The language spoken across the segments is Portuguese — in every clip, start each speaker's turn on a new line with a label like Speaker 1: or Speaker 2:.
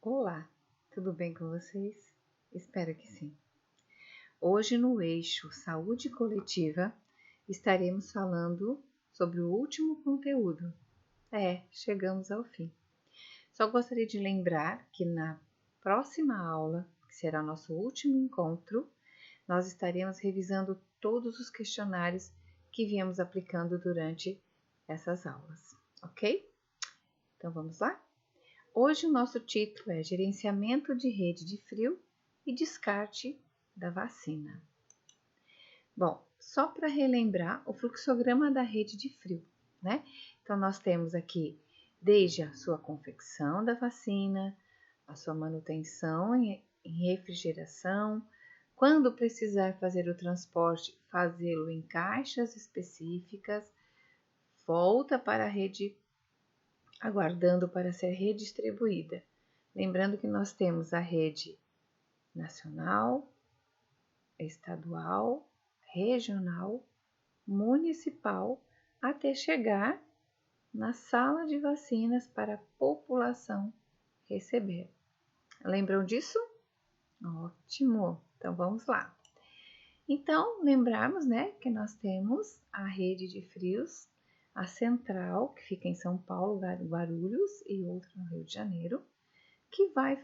Speaker 1: Olá, tudo bem com vocês? Espero que sim. Hoje no eixo Saúde Coletiva estaremos falando sobre o último conteúdo. Chegamos ao fim. Só gostaria de lembrar que na próxima aula, que será nosso último encontro, nós estaremos revisando todos os questionários que viemos aplicando durante essas aulas, ok? Então vamos lá? Hoje o nosso título é Gerenciamento de Rede de Frio e Descarte da Vacina. Bom, só para relembrar o fluxograma da rede de frio, né? Então nós temos aqui desde a sua confecção da vacina, a sua manutenção em refrigeração, quando precisar fazer o transporte, fazê-lo em caixas específicas, volta para a rede aguardando para ser redistribuída. Lembrando que nós temos a rede nacional, estadual, regional, municipal, até chegar na sala de vacinas para a população receber. Lembram disso? Ótimo! Então vamos lá. Então, lembrarmos, né, que nós temos a rede de frios, a central, que fica em São Paulo, Guarulhos, e outra no Rio de Janeiro, que vai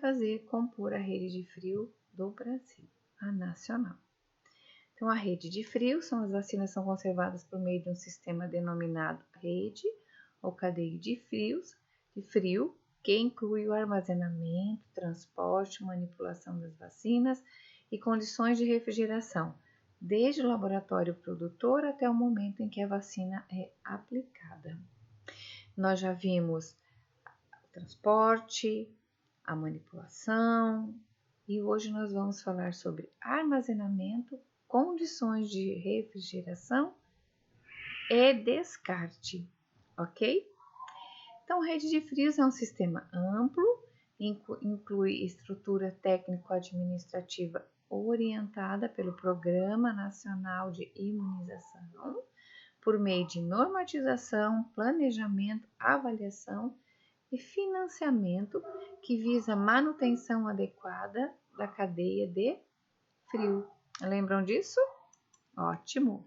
Speaker 1: compor a rede de frio do Brasil, a nacional. Então, a rede de frio as vacinas são conservadas por meio de um sistema denominado rede ou cadeia de frio, que inclui o armazenamento, transporte, manipulação das vacinas e condições de refrigeração, desde o laboratório produtor até o momento em que a vacina é aplicada. Nós já vimos o transporte, a manipulação e hoje nós vamos falar sobre armazenamento, condições de refrigeração e descarte, ok? Então, rede de frios é um sistema amplo, inclui estrutura técnico-administrativa orientada pelo Programa Nacional de Imunização, por meio de normatização, planejamento, avaliação e financiamento que visa manutenção adequada da cadeia de frio. Lembram disso? Ótimo!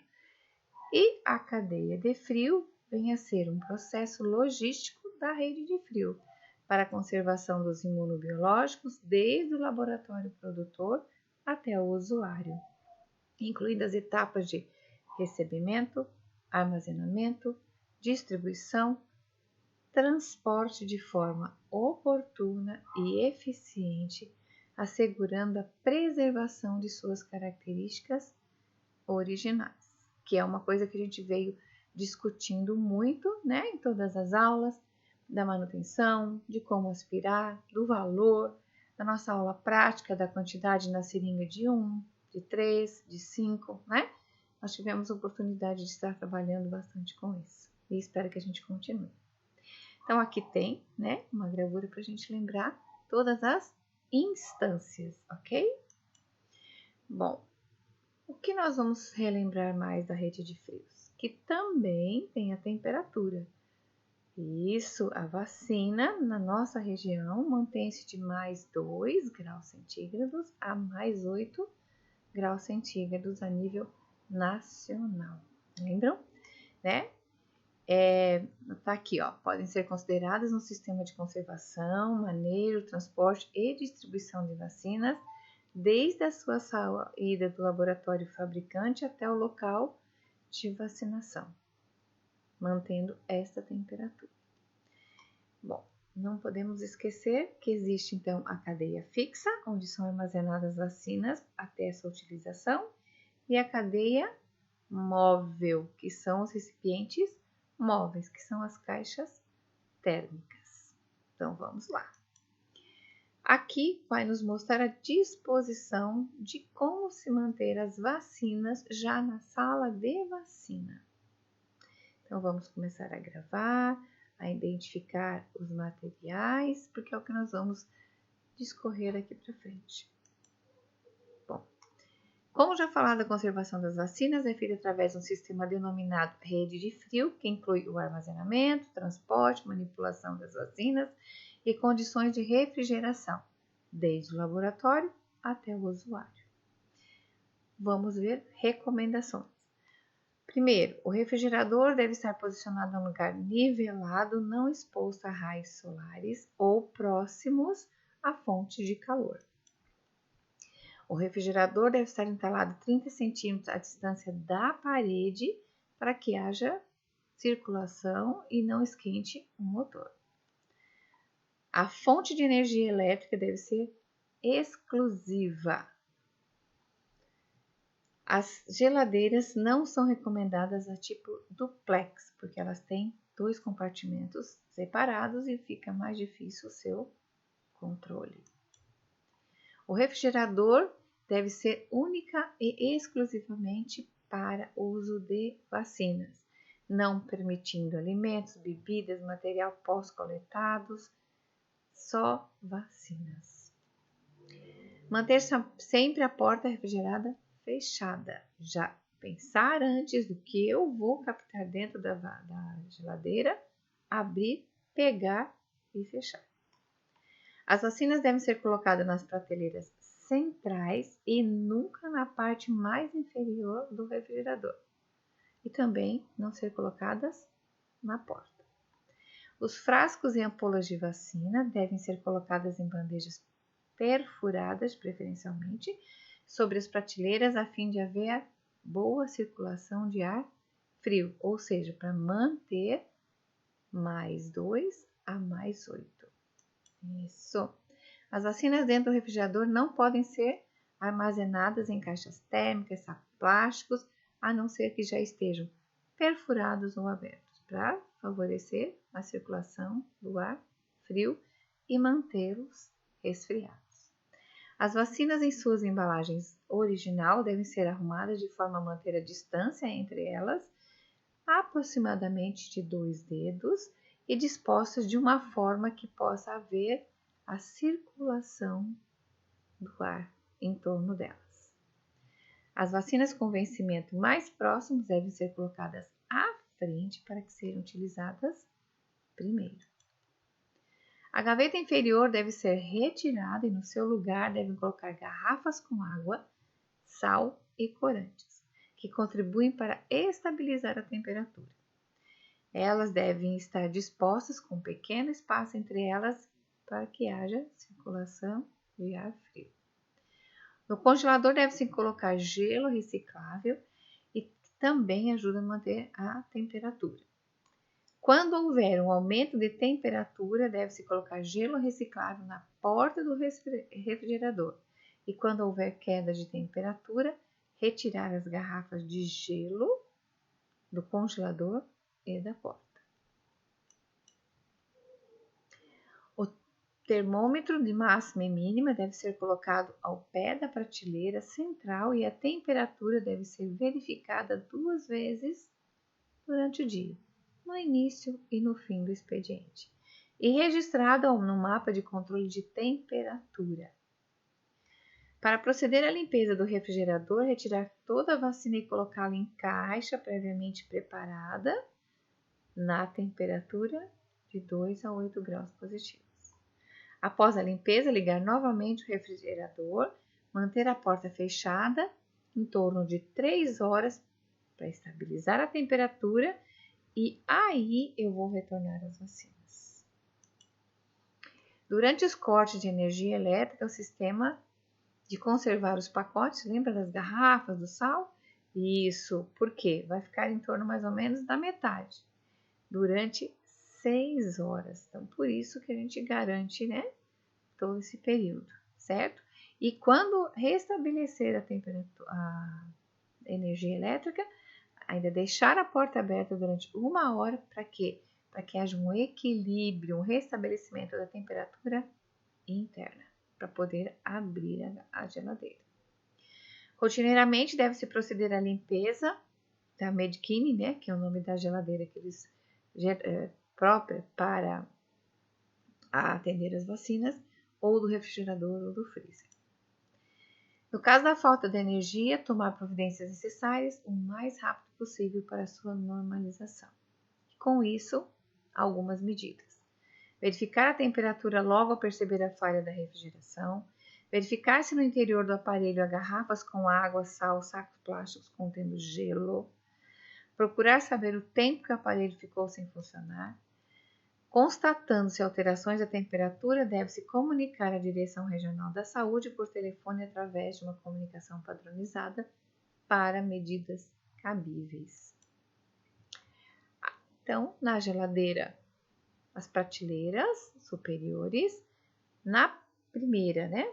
Speaker 1: E a cadeia de frio vem a ser um processo logístico da rede de frio para a conservação dos imunobiológicos desde o laboratório produtor até o usuário, incluindo as etapas de recebimento, armazenamento, distribuição, transporte de forma oportuna e eficiente, assegurando a preservação de suas características originais, que é uma coisa que a gente veio discutindo muito, né, em todas as aulas, da manutenção, de como aspirar, do valor, da nossa aula prática, da quantidade na seringa de 1, de 3, de 5, né? Nós tivemos a oportunidade de estar trabalhando bastante com isso e espero que a gente continue. Então, aqui tem, né, uma gravura para a gente lembrar todas as instâncias, ok? Bom, o que nós vamos relembrar mais da rede de frios? Que também tem a temperatura. Isso, a vacina na nossa região mantém-se de mais 2 graus centígrados a mais 8 graus centígrados a nível nacional. Lembram? Né? Tá aqui, ó. Podem ser consideradas um sistema de conservação, manejo, transporte e distribuição de vacinas, desde a sua saída do laboratório fabricante até o local de vacinação, mantendo esta temperatura. Bom, não podemos esquecer que existe então a cadeia fixa, onde são armazenadas vacinas até essa utilização, e a cadeia móvel, que são os recipientes móveis, que são as caixas térmicas. Então vamos lá. Aqui vai nos mostrar a disposição de como se manter as vacinas já na sala de vacina. Então vamos começar a gravar, a identificar os materiais, porque é o que nós vamos discorrer aqui para frente. Bom, Como já falado, a conservação das vacinas é feita através de um sistema denominado rede de frio, que inclui o armazenamento, transporte, manipulação das vacinas e condições de refrigeração, desde o laboratório até o usuário. Vamos ver recomendações. Primeiro, o refrigerador deve estar posicionado em um lugar nivelado, não exposto a raios solares ou próximos à fonte de calor. O refrigerador deve estar instalado 30 centímetros à distância da parede para que haja circulação e não esquente o motor. A fonte de energia elétrica deve ser exclusiva. As geladeiras não são recomendadas a tipo duplex, porque elas têm 2 compartimentos separados e fica mais difícil o seu controle. O refrigerador deve ser única e exclusivamente para uso de vacinas, não permitindo alimentos, bebidas, material pós-coletados, só vacinas. Manter sempre a porta refrigerada fechada. Já pensar antes do que eu vou captar dentro da geladeira, abrir, pegar e fechar. As vacinas devem ser colocadas nas prateleiras centrais e nunca na parte mais inferior do refrigerador. E também não ser colocadas na porta. Os frascos e ampolas de vacina devem ser colocadas em bandejas perfuradas, preferencialmente, sobre as prateleiras a fim de haver boa circulação de ar frio, ou seja, para manter +2 a +8. Isso. As vacinas dentro do refrigerador não podem ser armazenadas em caixas térmicas, plásticos, a não ser que já estejam perfurados ou abertos, para favorecer a circulação do ar frio e mantê-los resfriados. As vacinas em suas embalagens original devem ser arrumadas de forma a manter a distância entre elas, aproximadamente de 2 dedos, e dispostas de uma forma que possa haver a circulação do ar em torno delas. As vacinas com vencimento mais próximos devem ser colocadas à frente para que sejam utilizadas primeiro. A gaveta inferior deve ser retirada e no seu lugar devem colocar garrafas com água, sal e corantes, que contribuem para estabilizar a temperatura. Elas devem estar dispostas com um pequeno espaço entre elas para que haja circulação de ar frio. No congelador deve-se colocar gelo reciclável e também ajuda a manter a temperatura. Quando houver um aumento de temperatura, deve-se colocar gelo reciclável na porta do refrigerador. E quando houver queda de temperatura, retirar as garrafas de gelo do congelador e da porta. O termômetro de máxima e mínima deve ser colocado ao pé da prateleira central e a temperatura deve ser verificada 2 vezes durante o dia, no início e no fim do expediente, e registrado no mapa de controle de temperatura. Para proceder à limpeza do refrigerador, retirar toda a vacina e colocá-la em caixa previamente preparada na temperatura de 2 a 8 graus positivos. Após a limpeza, ligar novamente o refrigerador, manter a porta fechada em torno de 3 horas para estabilizar a temperatura e aí eu vou retornar as vacinas. Durante os cortes de energia elétrica, o sistema de conservar os pacotes, lembra das garrafas, do sal? Isso, porque vai ficar em torno mais ou menos da metade, durante 6 horas. Então, por isso que a gente garante, né, todo esse período, certo? E quando restabelecer a temperatura, a energia elétrica, ainda deixar a porta aberta durante 1 hora, para quê? Para que haja um equilíbrio, um restabelecimento da temperatura interna, para poder abrir a geladeira. Rotineiramente deve-se proceder à limpeza da Medkini, né, que é o nome da geladeira que eles própria para atender as vacinas, ou do refrigerador ou do freezer. No caso da falta de energia, tomar providências necessárias o mais rápido possível para sua normalização. Com isso, algumas medidas. Verificar a temperatura logo ao perceber a falha da refrigeração. Verificar se no interior do aparelho há garrafas com água, sal, sacos plásticos contendo gelo. Procurar saber o tempo que o aparelho ficou sem funcionar. Constatando-se alterações da temperatura, deve-se comunicar à Direção Regional da Saúde por telefone através de uma comunicação padronizada para medidas cabíveis. Então, na geladeira, as prateleiras superiores, na primeira, né,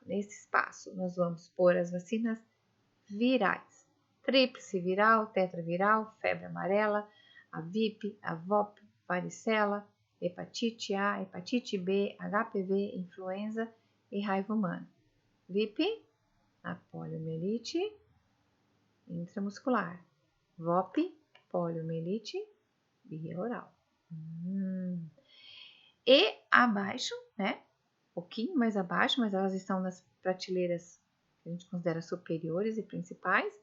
Speaker 1: nesse espaço, nós vamos pôr as vacinas virais. Tríplice viral, tetraviral, febre amarela, a VIP, a VOP, varicela, hepatite A, hepatite B, HPV, influenza e raiva humana. VIP, a poliomielite intramuscular. VOP, poliomielite via oral. E abaixo, né? Um pouquinho mais abaixo, mas elas estão nas prateleiras que a gente considera superiores e principais.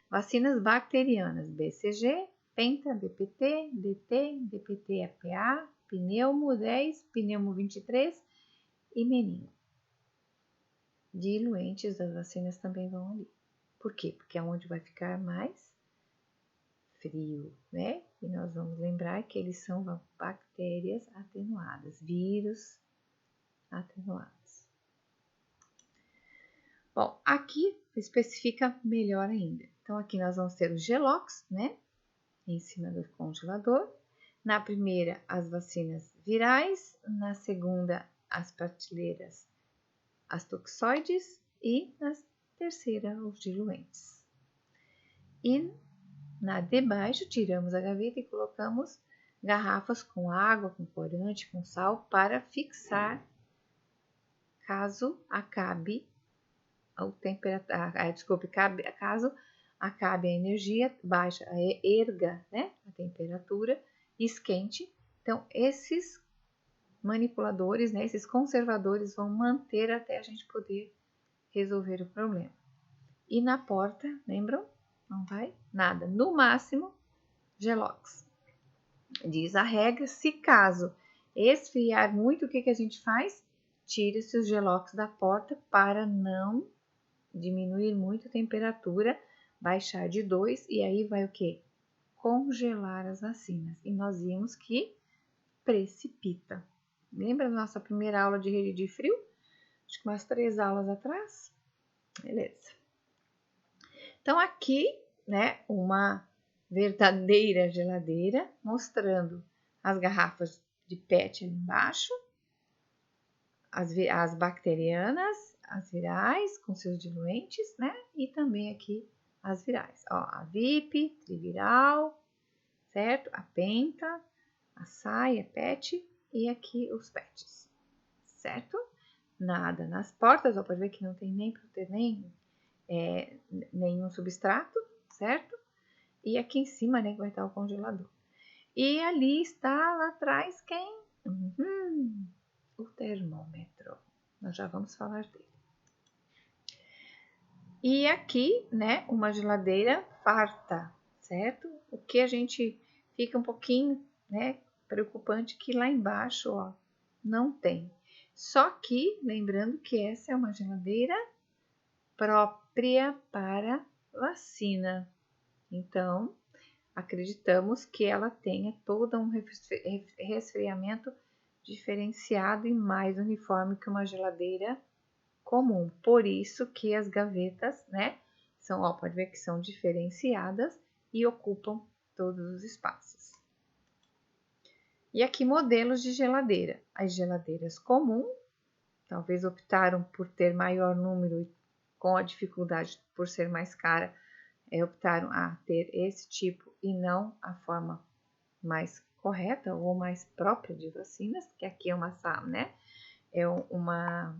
Speaker 1: Vacinas bacterianas, BCG, Penta, DPT, DT, DPT-APA, Pneumo 10, Pneumo 23 e Meningo. Diluentes das vacinas também vão ali. Por quê? Porque é onde vai ficar mais frio, né? E nós vamos lembrar que eles são bactérias atenuadas, vírus atenuados. Bom, aqui especifica melhor ainda. Então, aqui nós vamos ter os gelox, né? Em cima do congelador. Na primeira, as vacinas virais. Na segunda, as prateleiras, as toxoides. E na terceira, os diluentes. E na de baixo, tiramos a gaveta e colocamos garrafas com água, com corante, com sal, para fixar caso acabe caso acabe a energia, baixa, erga, né, a temperatura, esquente. Então, esses manipuladores, né, esses conservadores vão manter até a gente poder resolver o problema. E na porta, lembram? Não vai nada. No máximo, gelox. Diz a regra, se caso esfriar muito, o que a gente faz? Tira-se os gelox da porta para não diminuir muito a temperatura, baixar de 2 e aí vai o quê? Congelar as vacinas. E nós vimos que precipita. Lembra da nossa primeira aula de rede de frio? Acho que umas 3 aulas atrás. Beleza. Então, aqui, né, uma verdadeira geladeira, mostrando as garrafas de PET ali embaixo, as bacterianas, as virais com seus diluentes, né? E também aqui as virais. Ó, a VIP, triviral, certo? A Penta, a SAI, a PET e aqui os PETs, certo? Nada nas portas, ó, pode ver que não tem nem nenhum substrato, certo? E aqui em cima, né, que vai estar o congelador. E ali está lá atrás quem? O termômetro. Nós já vamos falar dele. E aqui, né, uma geladeira farta, certo? O que a gente fica um pouquinho, né, preocupante que lá embaixo, ó, não tem. Só que, lembrando que essa é uma geladeira própria para vacina. Então, acreditamos que ela tenha todo um resfriamento diferenciado e mais uniforme que uma geladeira comum. Por isso que as gavetas, né, são, ó, pode ver que são diferenciadas e ocupam todos os espaços. E aqui modelos de geladeira. As geladeiras comum, talvez optaram por ter maior número e com a dificuldade por ser mais cara, optaram a ter esse tipo e não a forma mais correta ou mais própria de vacinas, que aqui é uma, né, é uma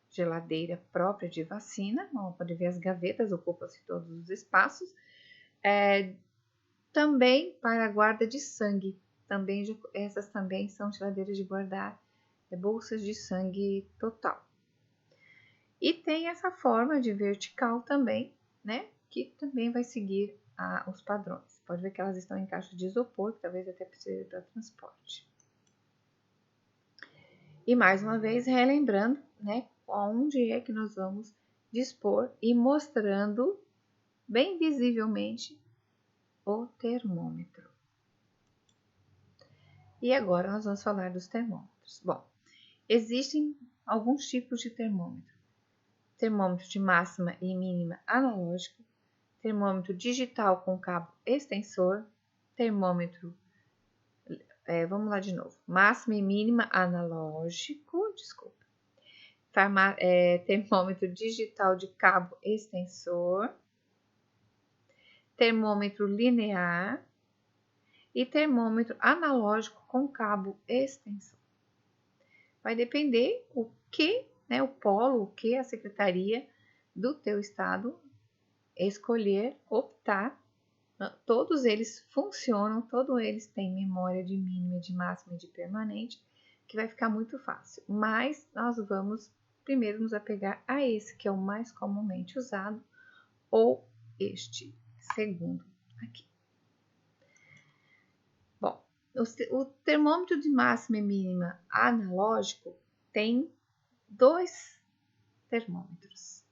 Speaker 1: geladeira própria de vacina. Pode ver as gavetas, ocupam-se todos os espaços. Também para a guarda de sangue. Essas também são geladeiras de guardar bolsas de sangue total. E tem essa forma de vertical também, né? Que também vai seguir os padrões. Pode ver que elas estão em caixa de isopor, que talvez até precise para transporte. E mais uma vez, relembrando, né? Onde é que nós vamos dispor e mostrando bem visivelmente o termômetro. E agora nós vamos falar dos termômetros. Bom, existem alguns tipos de termômetro. Termômetro de máxima e mínima analógico, termômetro digital com cabo extensor, termômetro, vamos lá de novo, máxima e mínima analógico, desculpa, termômetro digital de cabo extensor, termômetro linear e termômetro analógico com cabo extensor. Vai depender o que, né, o polo, o que a secretaria do teu estado escolher, optar. Todos eles funcionam, todos eles têm memória de mínima, de máxima e de permanente, que vai ficar muito fácil. Mas nós vamos primeiro nos apegar a esse, que é o mais comumente usado, ou este segundo aqui. Bom, o termômetro de máxima e mínima analógico tem dois termômetros.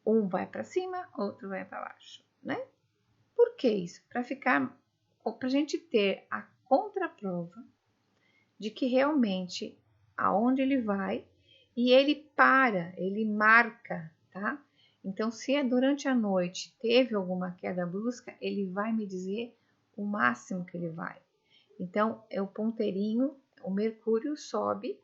Speaker 1: Um vai para cima, outro vai para baixo, né? Por que isso? Para a gente ter a contraprova de que realmente aonde ele vai e ele marca, tá? Então, se é durante a noite teve alguma queda brusca, ele vai me dizer o máximo que ele vai. Então, é o ponteirinho, o mercúrio sobe,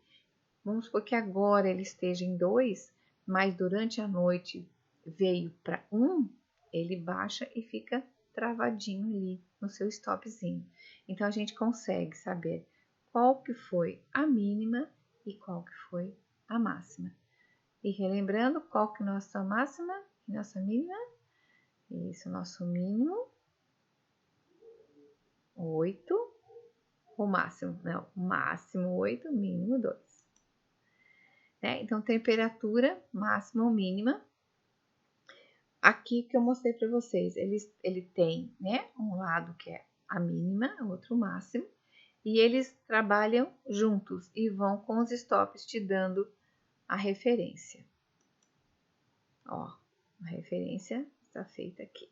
Speaker 1: vamos supor que agora ele esteja em 2, mas durante a noite veio para 1, ele baixa e fica travadinho ali no seu stopzinho. Então, a gente consegue saber qual que foi a mínima e qual que foi a máxima. E relembrando, qual que é a nossa máxima e nossa mínima? Isso, nosso mínimo, 8, o máximo, não, máximo 8, mínimo 2. Né? Então, temperatura máxima ou mínima. Aqui que eu mostrei para vocês, ele tem, né, um lado que é a mínima, outro máximo, e eles trabalham juntos e vão com os stops te dando a referência. Ó, a referência está feita aqui.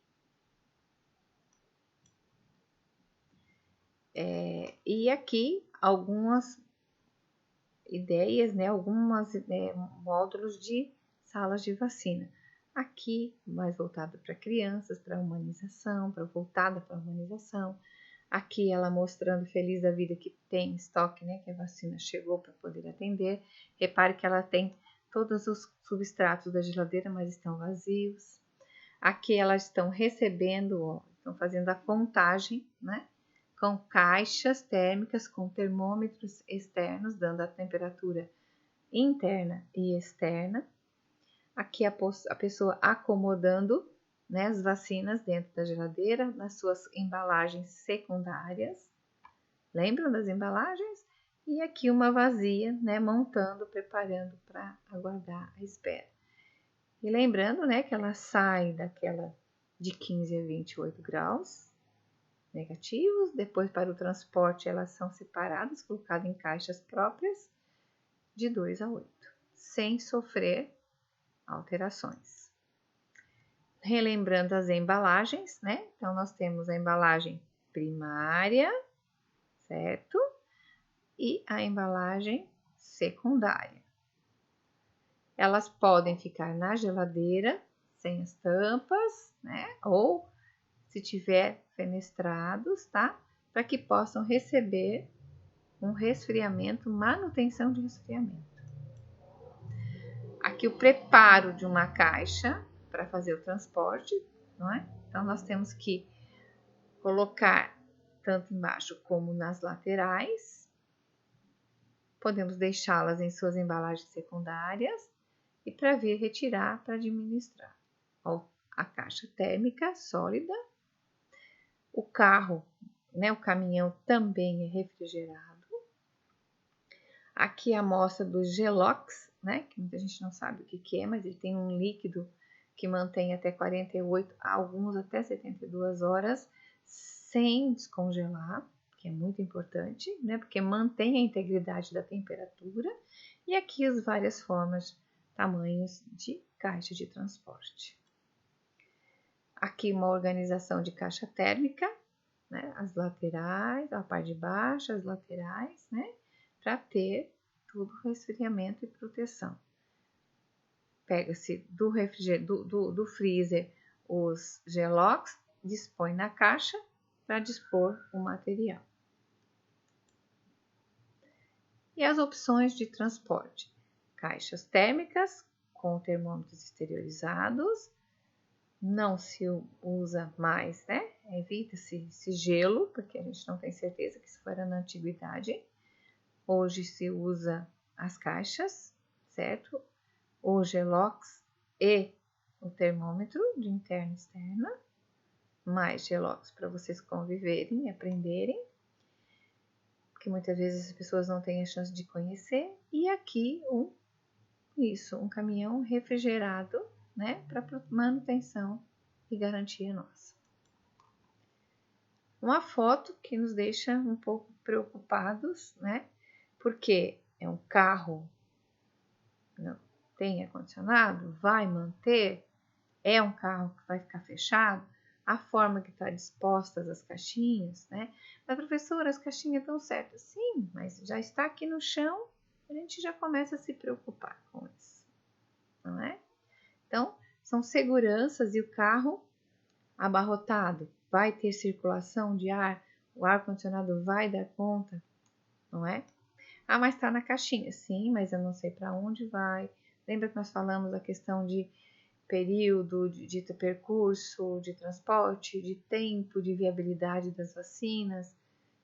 Speaker 1: E aqui algumas ideias, né, algumas módulos de salas de vacina. Aqui, mais voltado para crianças, para humanização, voltada para humanização. Aqui ela mostrando feliz da vida que tem estoque, né, que a vacina chegou para poder atender. Repare que ela tem todos os substratos da geladeira, mas estão vazios. Aqui elas estão recebendo, ó, estão fazendo a contagem, né, com caixas térmicas, com termômetros externos, dando a temperatura interna e externa. Aqui a pessoa acomodando, né, as vacinas dentro da geladeira, nas suas embalagens secundárias. Lembram das embalagens? E aqui uma vazia, né, montando, preparando para aguardar a espera. E lembrando, né, que ela sai daquela de 15 a 28 graus negativos, depois para o transporte elas são separadas, colocadas em caixas próprias, de 2 a 8, sem sofrer alterações. Relembrando as embalagens, né? Então, nós temos a embalagem primária, certo? E a embalagem secundária. Elas podem ficar na geladeira, sem as tampas, né? Ou, se tiver fenestrados, tá? Para que possam receber um resfriamento, manutenção de resfriamento. Aqui o preparo de uma caixa para fazer o transporte, não é? Então, nós temos que colocar tanto embaixo como nas laterais. Podemos deixá-las em suas embalagens secundárias e para vir retirar para administrar. Ó, a caixa térmica sólida. O carro, né, o caminhão também é refrigerado. Aqui a amostra do Gelox, né? Que muita gente não sabe o que é, mas ele tem um líquido que mantém até 48, alguns até 72 horas, sem descongelar, que é muito importante, né? Porque mantém a integridade da temperatura. E aqui as várias formas, tamanhos de caixa de transporte. Aqui uma organização de caixa térmica, né? As laterais, a parte de baixo, as laterais, né? Para ter tudo resfriamento e proteção. Pega-se do freezer os gelox, dispõe na caixa para dispor o material. E as opções de transporte: caixas térmicas com termômetros exteriorizados, não se usa mais, né? Evita-se esse gelo, porque a gente não tem certeza que isso era na antiguidade. Hoje se usa as caixas, certo? O gelox e o termômetro de interna e externa, mais gelox para vocês conviverem e aprenderem, porque muitas vezes as pessoas não têm a chance de conhecer. E aqui um caminhão refrigerado, né, para manutenção e garantia nossa. Uma foto que nos deixa um pouco preocupados, né, porque é um carro, não tem ar-condicionado, vai manter, é um carro que vai ficar fechado, a forma que está dispostas as caixinhas, né? Mas, professora, as caixinhas estão certas. Sim, mas já está aqui no chão, a gente já começa a se preocupar com isso, não é? Então, são seguranças e o carro abarrotado vai ter circulação de ar, o ar-condicionado vai dar conta, não é? Ah, mas está na caixinha. Sim, mas eu não sei para onde vai. Lembra que nós falamos da questão de período, de percurso, de transporte, de tempo, de viabilidade das vacinas.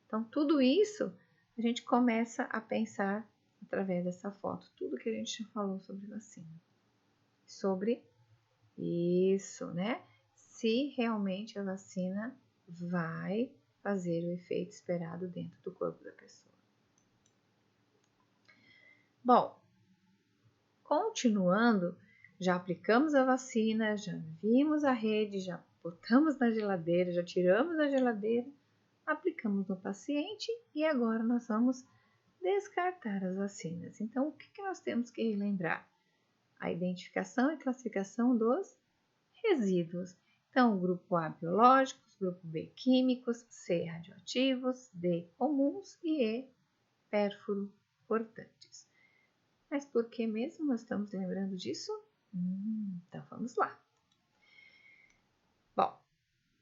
Speaker 1: Então, tudo isso a gente começa a pensar através dessa foto. Tudo que a gente já falou sobre vacina. Sobre isso, né? Se realmente a vacina vai fazer o efeito esperado dentro do corpo da pessoa. Bom, continuando, já aplicamos a vacina, já vimos a rede, já botamos na geladeira, já tiramos da geladeira, aplicamos no paciente e agora nós vamos descartar as vacinas. Então, o que nós temos que lembrar? A identificação e classificação dos resíduos. Então, grupo A biológicos, grupo B químicos, C radioativos, D comuns e E pérfuro cortantes. Mas por que mesmo nós estamos lembrando disso? Então vamos lá. Bom,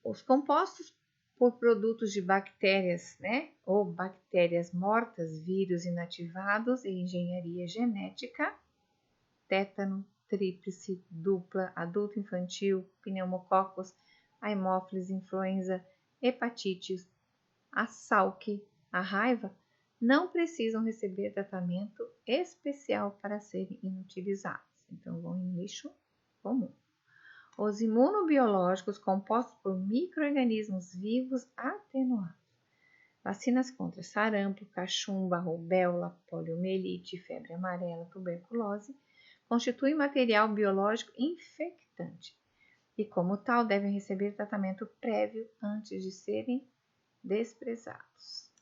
Speaker 1: os compostos por produtos de bactérias, né, ou bactérias mortas, vírus inativados e engenharia genética, tétano, tríplice, dupla, adulto infantil, pneumococos, haemófilis, influenza, hepatites, a salque, a raiva, não precisam receber tratamento especial para serem inutilizados. Então, vão em lixo comum. Os imunobiológicos compostos por micro-organismos vivos atenuados. Vacinas contra sarampo, cachumba, rubéola, poliomielite, febre amarela, tuberculose, constituem material biológico infectante e, como tal, devem receber tratamento prévio antes de serem desprezados.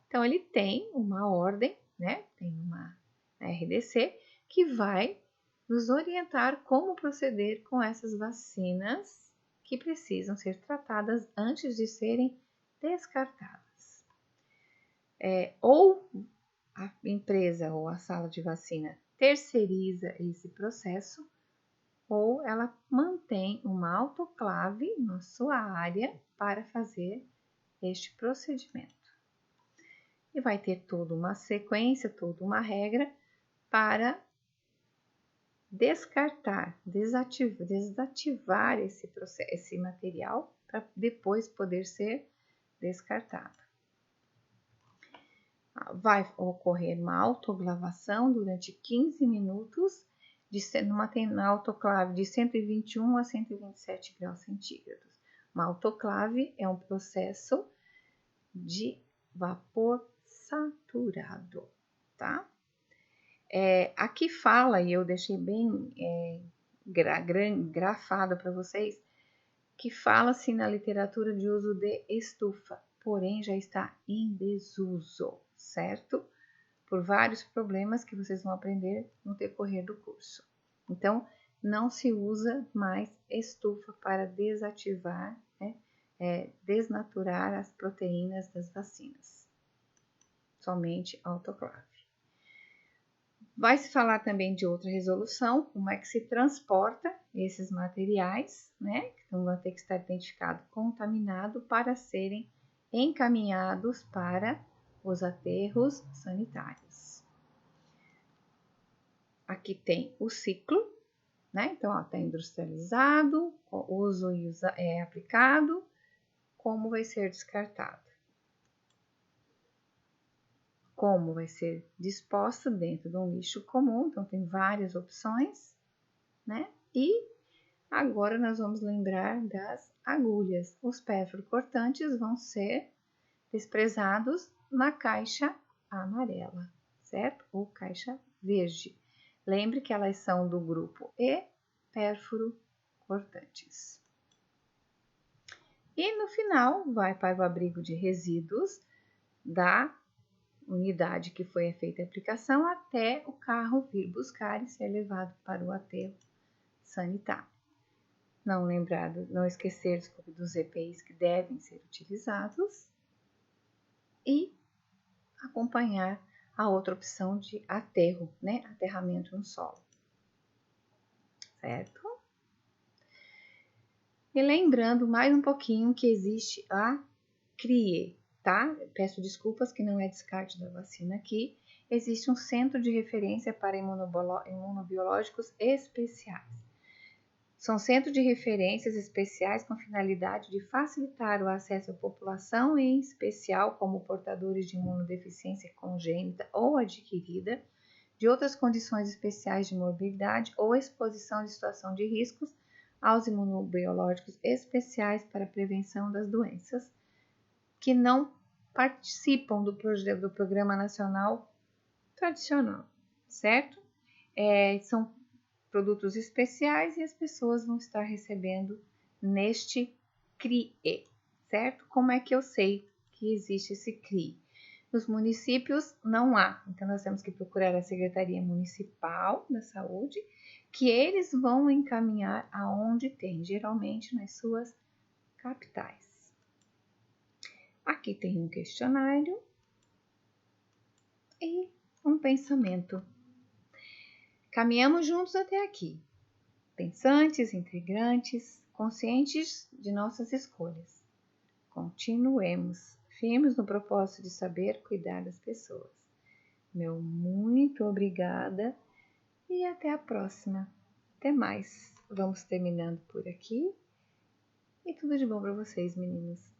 Speaker 1: Então, ele tem uma ordem, né? Tem uma RDC que vai nos orientar como proceder com essas vacinas que precisam ser tratadas antes de serem descartadas. Ou a empresa ou a sala de vacina terceiriza esse processo, ou ela mantém uma autoclave na sua área para fazer este procedimento. E vai ter toda uma sequência, toda uma regra para descartar, desativar esse material para depois poder ser descartado. Vai ocorrer uma autoclavação durante 15 minutos numa autoclave de 121 a 127 graus centígrados. Uma autoclave é um processo de vapor saturado. tá? Aqui fala, e eu deixei bem grafado para vocês, que fala-se na literatura de uso de estufa, porém já está em desuso, certo? Por vários problemas que vocês vão aprender no decorrer do curso. Então, não se usa mais estufa para desativar, né, desnaturar as proteínas das vacinas. Somente autoclave. Vai se falar também de outra resolução, como é que se transporta esses materiais, né, que vão ter que estar identificados contaminados para serem encaminhados para os aterros sanitários. Aqui tem o ciclo, né? Então, está industrializado, uso e aplicado, como vai ser descartado. Como vai ser disposto dentro de um lixo comum, então tem várias opções, né? E agora nós vamos lembrar das agulhas. Os pérfuro-cortantes vão ser desprezados na caixa amarela, certo? Ou caixa verde. Lembre que elas são do grupo E, pérfuro-cortantes. E no final, vai para o abrigo de resíduos da unidade que foi feita a aplicação até o carro vir buscar e ser levado para o aterro sanitário. Não esquecer dos EPIs que devem ser utilizados e acompanhar a outra opção de aterro, né? Aterramento no solo, certo? E lembrando mais um pouquinho que existe a CRIE, tá? Peço desculpas que não é descarte da vacina aqui. Existe um centro de referência para imunobiológicos especiais. São centros de referências especiais com finalidade de facilitar o acesso à população, em especial como portadores de imunodeficiência congênita ou adquirida, de outras condições especiais de morbidade ou exposição de situação de riscos aos imunobiológicos especiais para a prevenção das doenças, que não participam do Programa Nacional tradicional, certo? São produtos especiais e as pessoas vão estar recebendo neste CRIE, certo? Como é que eu sei que existe esse CRIE? Nos municípios não há, então nós temos que procurar a Secretaria Municipal da Saúde, que eles vão encaminhar aonde tem, geralmente nas suas capitais. Aqui tem um questionário e um pensamento. Caminhamos juntos até aqui, pensantes, integrantes, conscientes de nossas escolhas. Continuemos firmes no propósito de saber cuidar das pessoas. Meu muito obrigada e até a próxima. Até mais. Vamos terminando por aqui. E tudo de bom para vocês, meninas.